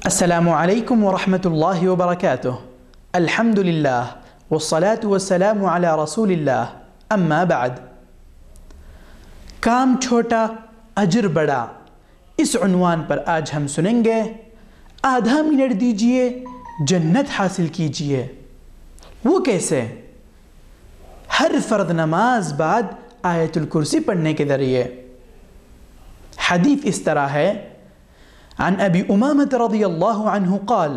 السلام علیکم ورحمۃ اللہ وبرکاتہ۔ الحمد للہ والصلاة والسلام علی رسول اللہ، اما بعد۔ کام چھوٹا اجر بڑا، اس عنوان پر آج ہم سنیں گے آدھا منٹ دیجئے جنت حاصل کیجئے۔ وہ کیسے؟ ہر فرض نماز بعد آیت الکرسی پڑھنے کے ذریعے۔ حدیث اس طرح ہے، عن ابی امامة رضی اللہ عنہ قال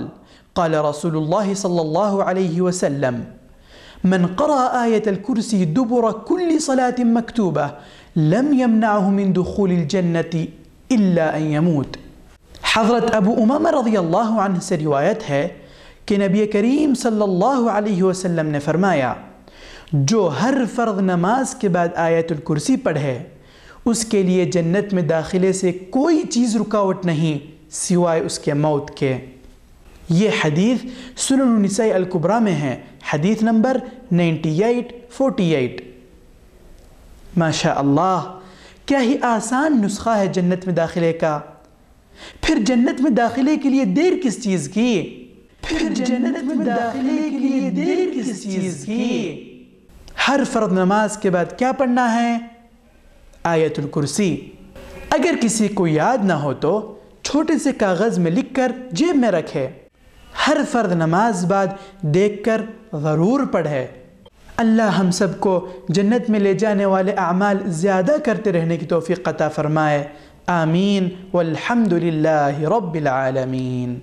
قال رسول اللہ صلی اللہ علیہ وسلم من قرأ آیت الکرسی دبر كل صلاة مکتوبہ لم يمنعه من دخول الجنة الا ان يموت۔ حضرت ابو امامہ رضی اللہ عنہ سے روایت ہے کہ نبی کریم صلی اللہ علیہ وسلم نے فرمایا، جو ہر فرض نماز کے بعد آیت الکرسی پڑھے اس کے لیے جنت میں داخلے سے کوئی چیز رکاوٹ نہیں سوائے اس کے موت کے۔ یہ حدیث سنن النسائی الکبریٰ میں ہے، حدیث نمبر 9848۔ ماشاء اللہ، کیا ہی آسان نسخہ ہے جنت میں داخلے کا۔ پھر جنت میں داخلے کے لیے دیر کس چیز کی؟ ہر فرض نماز کے بعد کیا پڑھنا ہے؟ آیت الکرسی۔ اگر کسی کو یاد نہ ہو تو چھوٹے سے کاغذ میں لکھ کر جیب میں رکھے، ہر فرض نماز بعد دیکھ کر ضرور پڑھے۔ اللہ ہم سب کو جنت میں لے جانے والے اعمال زیادہ کرتے رہنے کی توفیق عطا فرمائے، آمین، والحمد للہ رب العالمین۔